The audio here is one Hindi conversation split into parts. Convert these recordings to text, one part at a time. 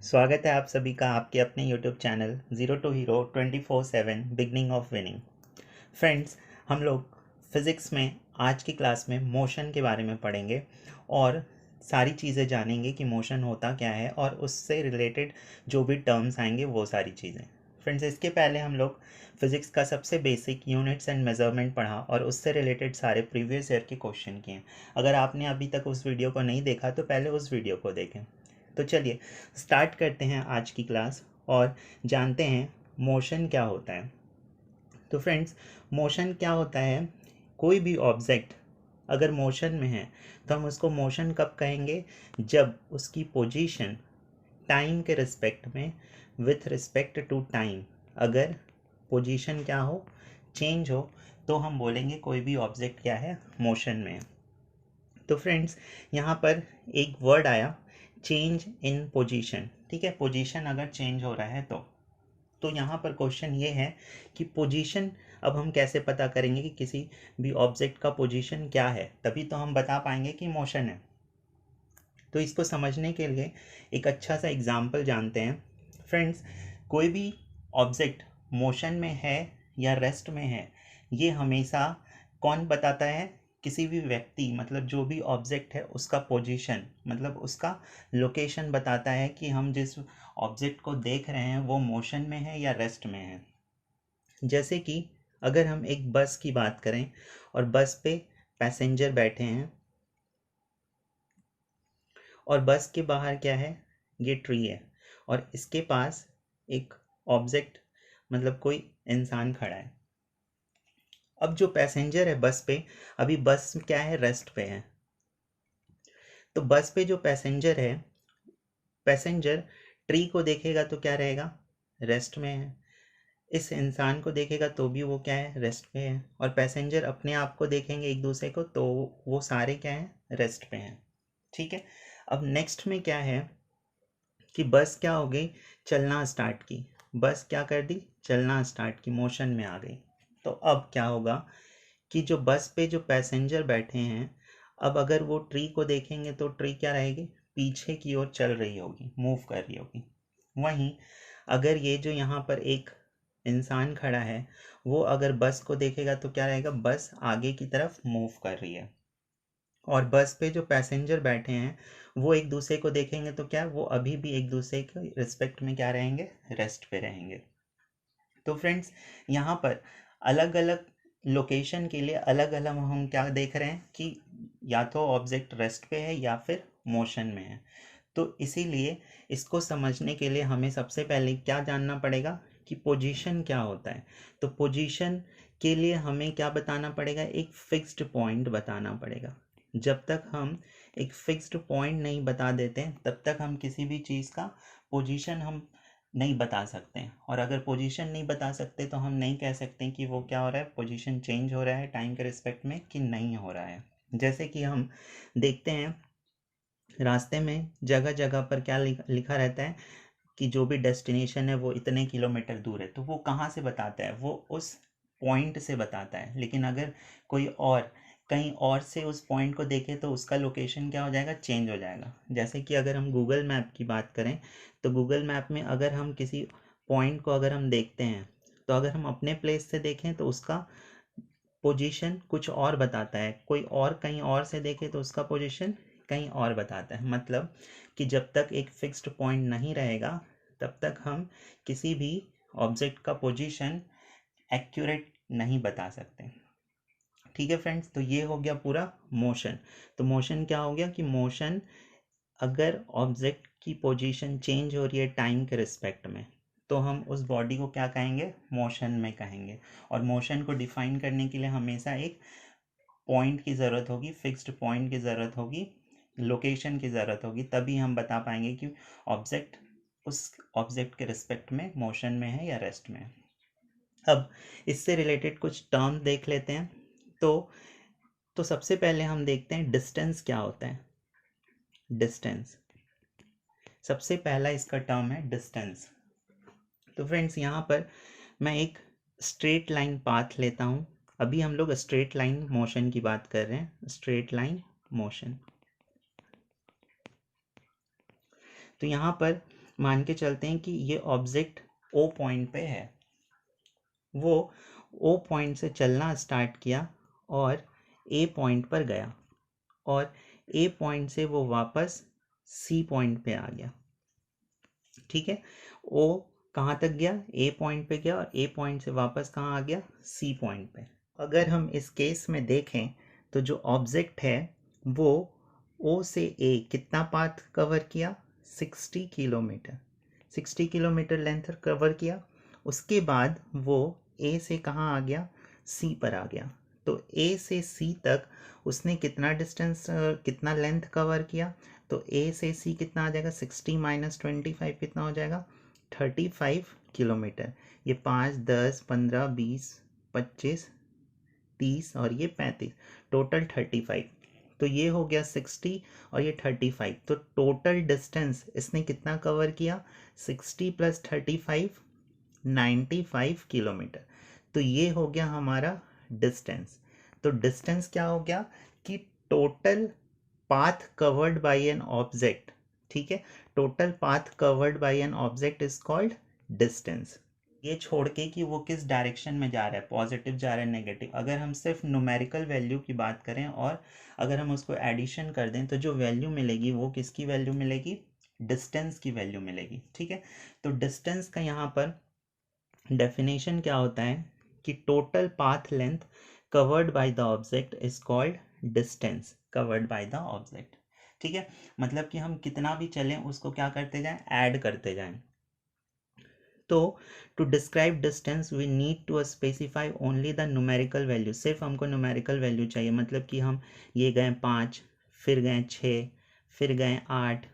स्वागत है आप सभी का आपके अपने YouTube channel zero to hero 24/7 beginning of winning. Friends, हम लोग फिज़िक्स में आज की क्लास में मोशन के बारे में पढ़ेंगे और सारी चीज़ें जानेंगे कि मोशन होता क्या है और उससे रिलेटेड जो भी टर्म्स आएंगे वो सारी चीज़ें। फ्रेंड्स, इसके पहले हम लोग फिज़िक्स का सबसे बेसिक यूनिट्स एंड मेजरमेंट पढ़ा और उससे रिलेटेड सारे प्रीवियस ईयर के क्वेश्चन किए। अगर आपने अभी तक उस वीडियो को नहीं देखा तो पहले उस वीडियो को देखें। तो चलिए स्टार्ट करते हैं आज की क्लास और जानते हैं मोशन क्या होता है। तो फ्रेंड्स, मोशन क्या होता है? कोई भी ऑब्जेक्ट अगर मोशन में है तो हम उसको मोशन कब कहेंगे? जब उसकी पोजीशन टाइम के रिस्पेक्ट में, विथ रिस्पेक्ट टू टाइम, अगर पोजीशन क्या हो, चेंज हो, तो हम बोलेंगे कोई भी ऑब्जेक्ट क्या है, मोशन में है। तो फ्रेंड्स, यहाँ पर एक वर्ड आया, चेंज इन पोजीशन। ठीक है, पोजीशन अगर चेंज हो रहा है तो यहाँ पर क्वेश्चन ये है कि पोजीशन अब हम कैसे पता करेंगे कि किसी भी ऑब्जेक्ट का पोजीशन क्या है, तभी तो हम बता पाएंगे कि मोशन है। तो इसको समझने के लिए एक अच्छा सा एग्जाम्पल जानते हैं। फ्रेंड्स, कोई भी ऑब्जेक्ट मोशन में है या रेस्ट में है, ये हमेशा कौन बताता है? किसी भी व्यक्ति, मतलब जो भी ऑब्जेक्ट है उसका पोजीशन, मतलब उसका लोकेशन बताता है कि हम जिस ऑब्जेक्ट को देख रहे हैं वो मोशन में है या रेस्ट में है। जैसे कि अगर हम एक बस की बात करें और बस पे पैसेंजर बैठे हैं और बस के बाहर क्या है, ये ट्री है और इसके पास एक ऑब्जेक्ट, मतलब कोई इंसान खड़ा है। अब जो पैसेंजर है बस पे, अभी बस क्या है, रेस्ट पे है। तो बस पे जो पैसेंजर है, पैसेंजर ट्री को देखेगा तो क्या रहेगा, रेस्ट में है। इस इंसान को देखेगा तो भी वो क्या है, रेस्ट पे है। और पैसेंजर अपने आप को देखेंगे एक दूसरे को तो वो सारे क्या हैं, रेस्ट पे हैं। ठीक है, अब नेक्स्ट में क्या है कि बस क्या हो गई, चलना स्टार्ट की। बस क्या कर दी, चलना स्टार्ट की, मोशन में आ गई। तो अब क्या होगा कि जो बस पे जो पैसेंजर बैठे हैं, अब अगर वो ट्री को देखेंगे तो ट्री क्या रहेगी, पीछे की ओर चल रही होगी, मूव कर रही होगी। वहीं अगर ये जो यहाँ पर एक इंसान खड़ा है, वो अगर बस को देखेगा तो क्या रहेगा, बस आगे की तरफ मूव कर रही है। और बस पे जो पैसेंजर बैठे हैं वो एक दूसरे को देखेंगे तो क्या, वो अभी भी एक दूसरे के रिस्पेक्ट में क्या रहेंगे, रेस्ट पे रहेंगे। तो फ्रेंड्स, यहाँ पर अलग अलग लोकेशन के लिए अलग अलग हम क्या देख रहे हैं कि या तो ऑब्जेक्ट रेस्ट पे है या फिर मोशन में है। तो इसीलिए इसको समझने के लिए हमें सबसे पहले क्या जानना पड़ेगा कि पोजीशन क्या होता है। तो पोजीशन के लिए हमें क्या बताना पड़ेगा, एक फिक्स्ड पॉइंट बताना पड़ेगा। जब तक हम एक फिक्स्ड पॉइंट नहीं बता देते तब तक हम किसी भी चीज़ का पोजीशन हम नहीं बता सकते हैं। और अगर पोजीशन नहीं बता सकते तो हम नहीं कह सकते कि वो क्या हो रहा है, पोजीशन चेंज हो रहा है टाइम के रिस्पेक्ट में कि नहीं हो रहा है। जैसे कि हम देखते हैं रास्ते में जगह जगह पर क्या लिखा रहता है कि जो भी डेस्टिनेशन है वो इतने किलोमीटर दूर है, तो वो कहाँ से बताता है, वो उस पॉइंट से बताता है। लेकिन अगर कोई और कहीं और से उस पॉइंट को देखे तो उसका लोकेशन क्या हो जाएगा, चेंज हो जाएगा। जैसे कि अगर हम गूगल मैप की बात करें तो गूगल मैप में अगर हम किसी पॉइंट को अगर हम देखते हैं तो अगर हम अपने प्लेस से देखें तो उसका पोजीशन कुछ और बताता है, कोई और कहीं और से देखे तो उसका पोजीशन कहीं और बताता है। मतलब कि जब तक एक फिक्स्ड पॉइंट नहीं रहेगा तब तक हम किसी भी ऑब्जेक्ट का पोजीशन एक्यूरेट नहीं बता सकते। ठीक है फ्रेंड्स, तो ये हो गया पूरा मोशन। तो मोशन क्या हो गया कि मोशन, अगर ऑब्जेक्ट की पोजीशन चेंज हो रही है टाइम के रिस्पेक्ट में तो हम उस बॉडी को क्या कहेंगे, मोशन में कहेंगे। और मोशन को डिफाइन करने के लिए हमेशा एक पॉइंट की ज़रूरत होगी, फिक्स्ड पॉइंट की ज़रूरत होगी, लोकेशन की ज़रूरत होगी, तभी हम बता पाएंगे कि ऑब्जेक्ट उस ऑब्जेक्ट के रिस्पेक्ट में मोशन में है या रेस्ट में है। अब इससे रिलेटेड कुछ टर्म देख लेते हैं। तो सबसे पहले हम देखते हैं डिस्टेंस क्या होता है। डिस्टेंस, सबसे पहला इसका टर्म है डिस्टेंस। तो फ्रेंड्स, यहाँ पर मैं एक स्ट्रेट लाइन पाथ लेता हूँ। अभी हम लोग स्ट्रेट लाइन मोशन की बात कर रहे हैं, स्ट्रेट लाइन मोशन। तो यहाँ पर मान के चलते हैं कि ये ऑब्जेक्ट ओ पॉइंट पे है, वो ओ पॉइंट से चलना स्टार्ट किया और ए पॉइंट पर गया, और ए पॉइंट से वो वापस सी पॉइंट पे आ गया। ठीक है, ओ कहाँ तक गया? ए पॉइंट पे गया, और ए पॉइंट से वापस कहाँ आ गया? सी पॉइंट पे। अगर हम इस केस में देखें तो जो ऑब्जेक्ट है वो ओ से ए कितना पाथ कवर किया? 60 किलोमीटर, 60 किलोमीटर लेंथ कवर किया। उसके बाद वो ए से कहाँ आ गया? सी पर आ गया। तो ए से सी तक उसने कितना डिस्टेंस, कितना लेंथ कवर किया? तो ए से सी कितना आ जाएगा? 60 माइनस 25 कितना हो जाएगा? 35 किलोमीटर। ये 5, 10, 15, 20, 25, 30 और ये 35, टोटल 35। तो ये हो गया 60 और ये 35। तो टोटल डिस्टेंस इसने कितना कवर किया? 60 प्लस 35, 95 किलोमीटर। तो ये हो गया हमारा डिस्टेंस। तो डिस्टेंस क्या हो गया कि total path covered by an object. ठीक है, total path covered by N object is called distance. ये छोड़ के कि वो किस डायरेक्शन में जा रहा है, पॉजिटिव जा रहा है नेगेटिव, अगर हम सिर्फ न्यूमेरिकल वैल्यू की बात करें और अगर हम उसको एडिशन कर दें तो जो वैल्यू मिलेगी वो किसकी वैल्यू मिलेगी? डिस्टेंस की वैल्यू मिलेगी। ठीक है, तो डिस्टेंस का यहाँ पर डेफिनेशन क्या होता है कि total path length covered by the object is called distance covered by the object. ठीक है, मतलब कि हम कितना भी चलें उसको क्या करते जाएं? ऐड करते जाएं। तो to describe distance we need to specify only the numerical value. सिर्फ हमको न्यूमेरिकल वैल्यू चाहिए, मतलब कि हम ये गए 5, फिर गए 6, फिर गए 8,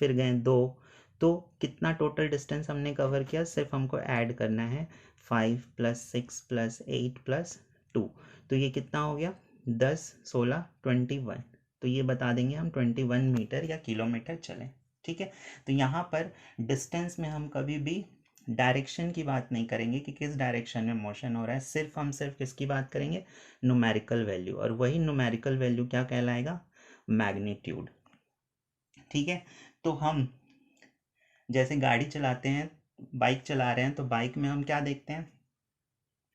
फिर गए 2। तो कितना टोटल डिस्टेंस हमने कवर किया? सिर्फ हमको ऐड करना है 5 + 6 + 8 + 2। तो ये कितना हो गया? 10, 16, 21। तो ये बता देंगे हम 21 मीटर या किलोमीटर चलें। ठीक है, तो यहाँ पर डिस्टेंस में हम कभी भी डायरेक्शन की बात नहीं करेंगे कि किस डायरेक्शन में मोशन हो रहा है, सिर्फ किसकी बात करेंगे? Numerical value. और वही न्यूमेरिकल वैल्यू क्या कहलाएगा? मैग्नीट्यूड। ठीक है, तो हम जैसे गाड़ी चलाते हैं, बाइक चला रहे हैं, तो बाइक में हम क्या देखते हैं?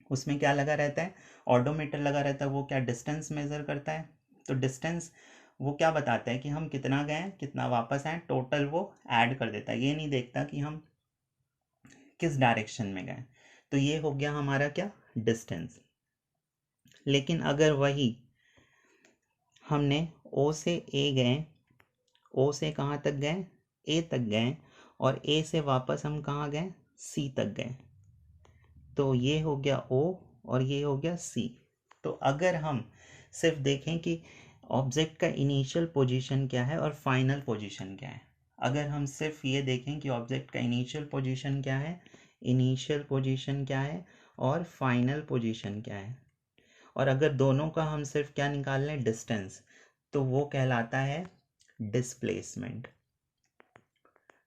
उसमें क्या लगा रहता है? ऑडोमीटर लगा रहता है। वो क्या डिस्टेंस मेजर करता है? तो डिस्टेंस वो क्या बताता है कि हम कितना गए, कितना वापस आए, टोटल वो ऐड कर देता है। ये नहीं देखता कि हम किस डायरेक्शन में गए। तो ये हो गया हमारा क्या? डिस्टेंस। लेकिन अगर वही हमने ओ से ए गए, ओ से कहाँ तक गए? ए तक गए, और ए से वापस हम कहाँ गए? सी तक गए। तो ये हो गया ओ और ये हो गया सी। तो अगर हम सिर्फ देखें कि ऑब्जेक्ट का इनिशियल पोजीशन क्या है और फाइनल पोजीशन क्या है, अगर हम सिर्फ ये देखें कि ऑब्जेक्ट का इनिशियल पोजीशन क्या है, इनिशियल पोजीशन क्या है और फाइनल पोजीशन क्या है, और अगर दोनों का हम सिर्फ क्या निकाल लें? डिस्टेंस, तो वो कहलाता है डिस्प्लेसमेंट।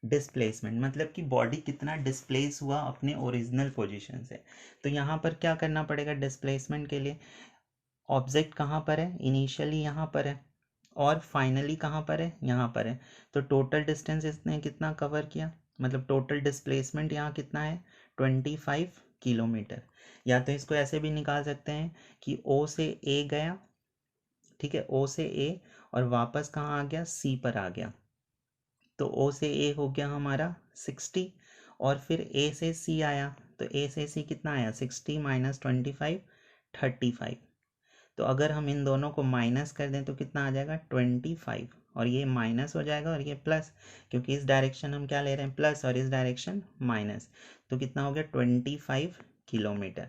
डिस्प्लेसमेंट मतलब कि बॉडी कितना डिस्प्लेस हुआ अपने ओरिजिनल पोजीशन से। तो यहाँ पर क्या करना पड़ेगा डिस्प्लेसमेंट के लिए? ऑब्जेक्ट कहाँ पर है? इनिशियली यहाँ पर है, और फाइनली कहाँ पर है? यहाँ पर है। तो टोटल डिस्टेंस इसने कितना कवर किया, मतलब टोटल डिस्प्लेसमेंट यहाँ कितना है? 25 किलोमीटर। या तो इसको ऐसे भी निकाल सकते हैं कि ओ से ए गया, ठीक है, ओ से ए, और वापस कहाँ आ गया? सी पर आ गया। तो ओ से ए हो गया हमारा 60, और फिर ए से सी आया, तो ए से सी कितना आया? 60 माइनस 25, 35। तो अगर हम इन दोनों को माइनस कर दें तो कितना आ जाएगा? 25, और ये माइनस हो जाएगा और ये प्लस, क्योंकि इस डायरेक्शन हम क्या ले रहे हैं? प्लस, और इस डायरेक्शन माइनस। तो कितना हो गया? 25 किलोमीटर।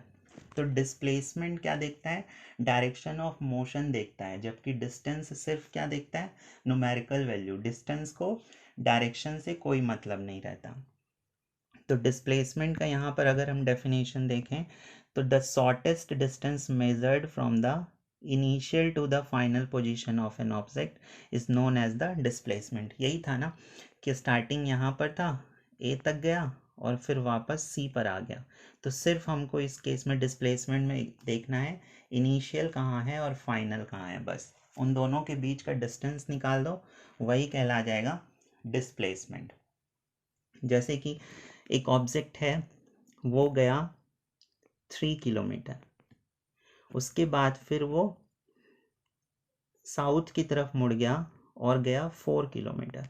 तो डिस्प्लेसमेंट क्या देखता है? डायरेक्शन ऑफ मोशन देखता है, जबकि डिस्टेंस सिर्फ क्या देखता है? Numerical value. डिस्टेंस को डायरेक्शन से कोई मतलब नहीं रहता। तो डिस्प्लेसमेंट का यहाँ पर अगर हम डेफिनेशन देखें तो the shortest distance measured from the initial to the final position of an object is known as the displacement. यही था ना कि स्टार्टिंग यहाँ पर था, ए तक गया और फिर वापस सी पर आ गया। तो सिर्फ हमको इस केस में डिस्प्लेसमेंट में देखना है इनिशियल कहाँ है और फाइनल कहाँ है, बस उन दोनों के बीच का डिस्टेंस निकाल दो, वही कहला जाएगा डिस्प्लेसमेंट। जैसे कि एक ऑब्जेक्ट है, वो गया 3 किलोमीटर, उसके बाद फिर वो साउथ की तरफ मुड़ गया और गया 4 किलोमीटर।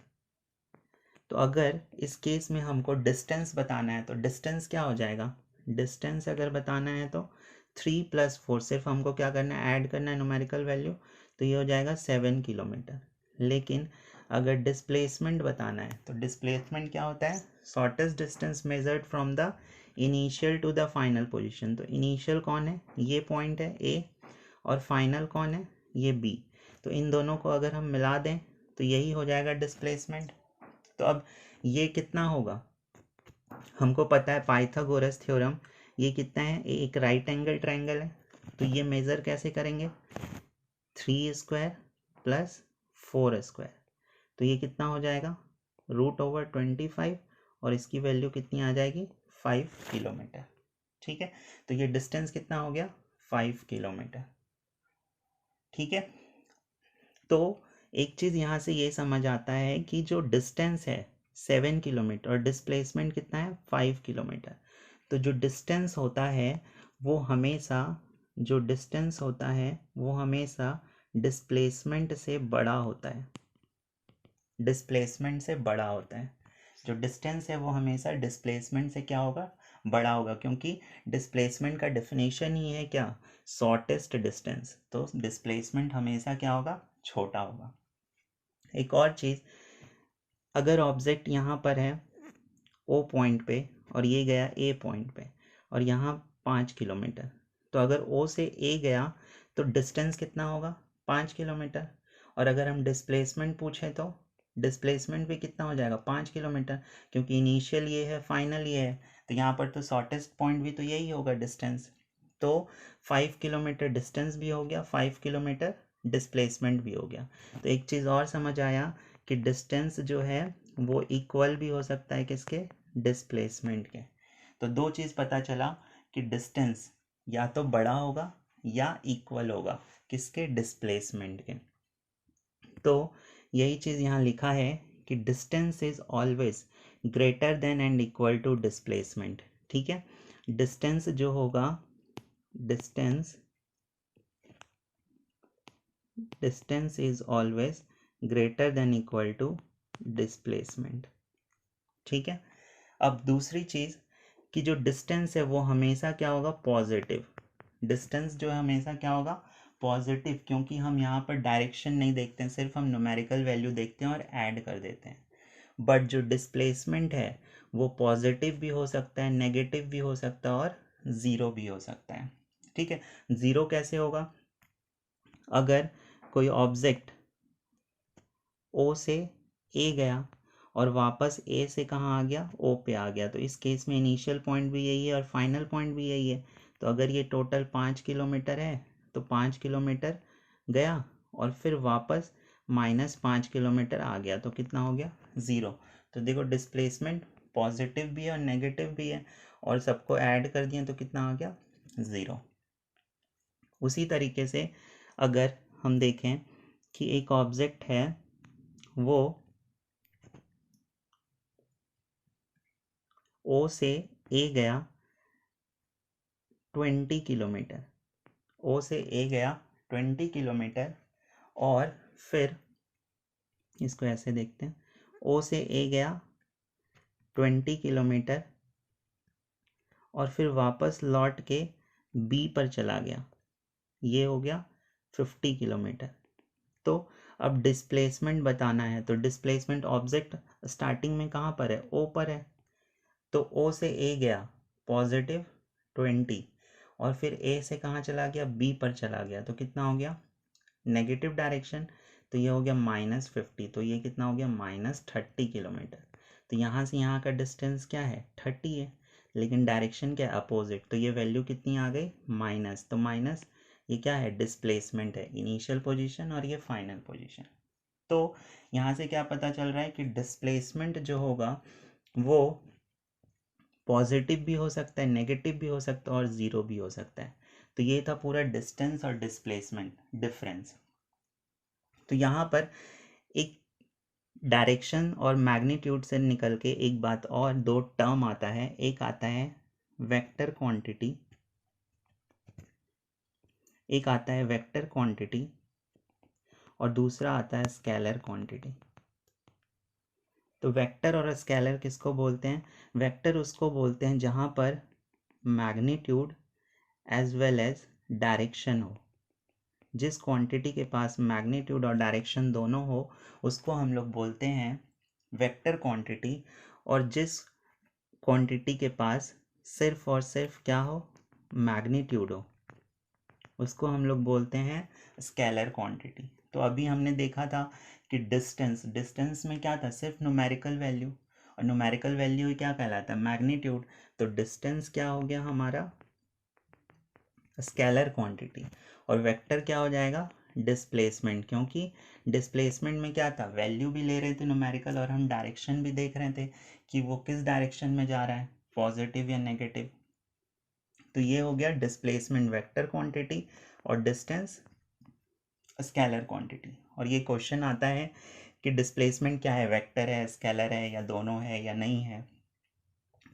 तो अगर इस केस में हमको डिस्टेंस बताना है तो डिस्टेंस क्या हो जाएगा, डिस्टेंस अगर बताना है तो 3 + 4, सिर्फ हमको क्या करना है, ऐड करना है न्यूमेरिकल वैल्यू, तो ये हो जाएगा 7 किलोमीटर। लेकिन अगर डिस्प्लेसमेंट बताना है तो डिस्प्लेसमेंट क्या होता है, shortest distance measured from the initial to the final position. तो इनिशियल कौन है, ये पॉइंट है ए, और फाइनल कौन है, ये बी। तो इन दोनों को अगर हम मिला दें तो यही हो जाएगा डिस्प्लेसमेंट। तो अब ये कितना होगा, हमको पता है पाइथागोरस थ्योरम, ये कितना है, एक राइट एंगल ट्रायंगल है। तो ये मेज़र कैसे करेंगे, 3² + 4²। तो ये कितना हो जाएगा, √25, और इसकी वैल्यू कितनी आ जाएगी, 5 किलोमीटर। ठीक है, तो ये डिस्टेंस कितना हो गया, 5 किलोमीटर। ठीक है, तो एक चीज़ यहाँ से ये समझ आता है कि जो डिस्टेंस है 7 किलोमीटर और डिस्प्लेसमेंट कितना है, 5 किलोमीटर। तो जो डिस्टेंस होता है वो हमेशा, जो डिस्टेंस होता है वो हमेशा डिस्प्लेसमेंट से बड़ा होता है, डिस्प्लेसमेंट से बड़ा होता है। जो डिस्टेंस है वो हमेशा डिस्प्लेसमेंट से क्या होगा, बड़ा होगा, क्योंकि डिस्प्लेसमेंट का डेफिनेशन ही है क्या, शॉर्टेस्ट डिस्टेंस। तो डिस्प्लेसमेंट हमेशा क्या होगा, छोटा होगा। एक और चीज़, अगर ऑब्जेक्ट यहाँ पर है ओ पॉइंट पे और ये गया ए पॉइंट पे, और यहाँ 5 किलोमीटर, तो अगर ओ से ए गया तो डिस्टेंस कितना होगा, 5 किलोमीटर। और अगर हम डिस्प्लेसमेंट पूछें तो डिस्प्लेसमेंट भी कितना हो जाएगा, 5 किलोमीटर, क्योंकि इनिशियल ये है, फाइनल ये है। तो यहाँ पर तो शॉर्टेस्ट पॉइंट भी तो यही होगा डिस्टेंस। तो 5 किलोमीटर डिस्टेंस भी हो गया, 5 किलोमीटर डिस्प्लेसमेंट भी हो गया। तो एक चीज़ और समझ आया कि डिस्टेंस जो है वो इक्वल भी हो सकता है किसके, डिस्प्लेसमेंट के। तो दो चीज़ पता चला कि डिस्टेंस या तो बड़ा होगा या इक्वल होगा किसके, डिस्प्लेसमेंट के। तो यही चीज़ यहाँ लिखा है कि distance is always greater than and equal to displacement. ठीक है, डिस्टेंस जो होगा, distance is always greater than equal to displacement. ठीक है, अब दूसरी चीज़ कि जो डिस्टेंस है वो हमेशा क्या होगा, पॉजिटिव। डिस्टेंस जो है हमेशा क्या होगा, पॉजिटिव, क्योंकि हम यहाँ पर डायरेक्शन नहीं देखते हैं, सिर्फ हम न्यूमेरिकल वैल्यू देखते हैं और ऐड कर देते हैं। बट जो डिस्प्लेसमेंट है वो पॉजिटिव भी हो सकता है, नेगेटिव भी हो सकता है, और ज़ीरो भी हो सकता है। ठीक है, ज़ीरो कैसे होगा, अगर कोई ऑब्जेक्ट ओ से ए गया और वापस ए से कहाँ आ गया, ओ पे आ गया, तो इस केस में इनिशियल पॉइंट भी यही है और फाइनल पॉइंट भी यही है। तो अगर ये टोटल 5 किलोमीटर है तो 5 किलोमीटर गया और फिर वापस -5 किलोमीटर आ गया, तो कितना हो गया, ज़ीरो। तो देखो डिस्प्लेसमेंट पॉजिटिव भी है और नेगेटिव भी है, और सबको ऐड कर दिए तो कितना आ गया, ज़ीरो। उसी तरीके से अगर हम देखें कि एक ऑब्जेक्ट है, वो ओ से ए गया 20 किलोमीटर, ओ से ए गया 20 किलोमीटर, और फिर इसको ऐसे देखते हैं, ओ से ए गया 20 किलोमीटर और फिर वापस लौट के बी पर चला गया, ये हो गया 50 किलोमीटर। तो अब डिस्प्लेसमेंट बताना है, तो डिस्प्लेसमेंट ऑब्जेक्ट स्टार्टिंग में कहाँ पर है, ओ पर है, तो ओ से ए गया +20, और फिर ए से कहाँ चला गया, बी पर चला गया, तो कितना हो गया, नेगेटिव डायरेक्शन, तो ये हो गया -50, तो ये कितना हो गया, -30 किलोमीटर। तो यहाँ से यहाँ का डिस्टेंस क्या है, 30 है, लेकिन डायरेक्शन क्या है, अपोजिट, तो ये वैल्यू कितनी आ गई, माइनस। तो माइनस ये क्या है, डिस्प्लेसमेंट है, इनिशियल पोजीशन और ये फाइनल पोजीशन। तो यहाँ से क्या पता चल रहा है कि डिस्प्लेसमेंट जो होगा वो पॉजिटिव भी हो सकता है, नेगेटिव भी हो सकता है, और ज़ीरो भी हो सकता है। तो ये था पूरा डिस्टेंस और डिस्प्लेसमेंट डिफरेंस। तो यहाँ पर एक डायरेक्शन और मैग्नीट्यूड से निकल के एक बात और, दो टर्म आता है, एक आता है वेक्टर क्वांटिटी, एक आता है वेक्टर क्वांटिटी और दूसरा आता है स्केलर क्वांटिटी। तो वेक्टर और स्केलर किसको बोलते हैं? वेक्टर उसको बोलते हैं जहाँ पर magnitude as well as direction हो। जिस क्वांटिटी के पास मैग्नीट्यूड और डायरेक्शन दोनों हो उसको हम लोग बोलते हैं वेक्टर क्वांटिटी, और जिस क्वांटिटी के पास सिर्फ और सिर्फ क्या हो, मैग्नीट्यूड हो, उसको हम लोग बोलते हैं स्केलर क्वांटिटी। तो अभी हमने देखा था कि डिस्टेंस में क्या था, सिर्फ न्यूमेरिकल वैल्यू, और न्यूमेरिकल वैल्यू क्या कहलाता है, मैग्नीट्यूड। तो डिस्टेंस क्या हो गया हमारा, स्केलर क्वांटिटी, और वेक्टर क्या हो जाएगा, डिस्प्लेसमेंट, क्योंकि डिस्प्लेसमेंट में क्या था, वैल्यू भी ले रहे थे न्यूमेरिकल और हम डायरेक्शन भी देख रहे थे कि वो किस डायरेक्शन में जा रहा है, पॉजिटिव या नेगेटिव। तो ये हो गया डिस्प्लेसमेंट वेक्टर क्वांटिटी और डिस्टेंस स्केलर क्वांटिटी। और ये क्वेश्चन आता है कि डिस्प्लेसमेंट क्या है, वेक्टर है, स्केलर है, या दोनों है या नहीं है।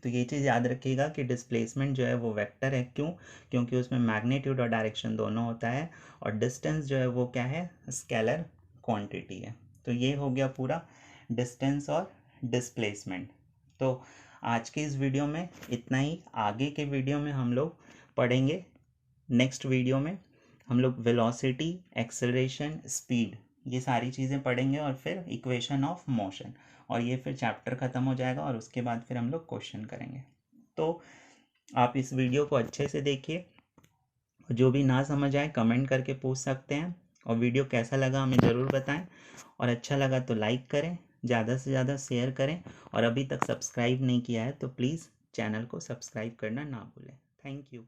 तो ये चीज़ याद रखिएगा कि डिस्प्लेसमेंट जो है वो वेक्टर है, क्यों, क्योंकि उसमें मैग्नीट्यूड और डायरेक्शन दोनों होता है, और डिस्टेंस जो है वो क्या है, स्केलर क्वांटिटी है। तो ये हो गया पूरा डिस्टेंस और डिस्प्लेसमेंट। तो आज के इस वीडियो में इतना ही। आगे के वीडियो में हम लोग पढ़ेंगे, नेक्स्ट वीडियो में हम लोग वेलोसिटी, एक्सेलरेशन, स्पीड, ये सारी चीज़ें पढ़ेंगे, और फिर इक्वेशन ऑफ मोशन, और ये फिर चैप्टर ख़त्म हो जाएगा, और उसके बाद फिर हम लोग क्वेश्चन करेंगे। तो आप इस वीडियो को अच्छे से देखिए, जो भी ना समझ आए कमेंट करके पूछ सकते हैं, और वीडियो कैसा लगा हमें ज़रूर बताएं, और अच्छा लगा तो लाइक करें, ज़्यादा से ज़्यादा शेयर करें, और अभी तक सब्सक्राइब नहीं किया है तो प्लीज़ चैनल को सब्सक्राइब करना ना भूलें। Thank you.